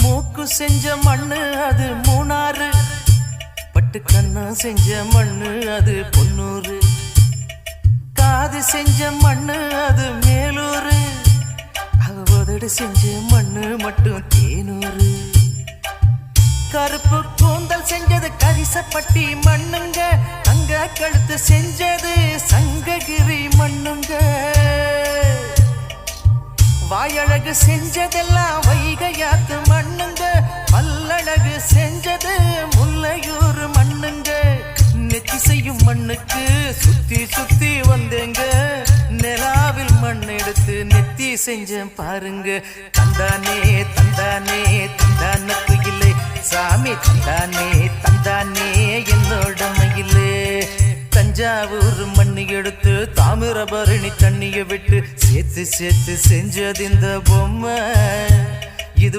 மூக்கு செஞ்ச மண்ணு அது மூணாறு, பட்டு கண்ணா செஞ்ச மண்ணு அது பொன்னூறு, காது செஞ்ச மண்ணு அது மேலூரு, அவதடு செஞ்ச மண்ணு மட்டும் தேனூரு. கருப்பு கூந்தல் செஞ்சது கரிசப்பட்டி மண்ணுங்க, தங்க கழுத்து செஞ்சது சங்ககிரி மண்ணுங்க, வாயழகு செஞ்சதெல்லாம் வைகையாத்து மண்ணுங்க, பல்லழகு செஞ்சது முல்லையூர் மண்ணுங்க. நெத்தி செய்யும் மண்ணுக்கு சுத்தி சுத்தி வந்தேங்க, நிலாவில் மண் எடுத்து நெத்தி செஞ்சேன் பாருங்க. தந்தானே தந்தானே தந்தான குயிலே, சாமி தந்தானே தந்தானே என்னோட மயிலே. தஞ்சாவூர் மண்ணு எடுத்து தாமிரபரணி தண்ணிய விட்டு சேர்த்து சேர்த்து செஞ்சது இந்த பொம்மை.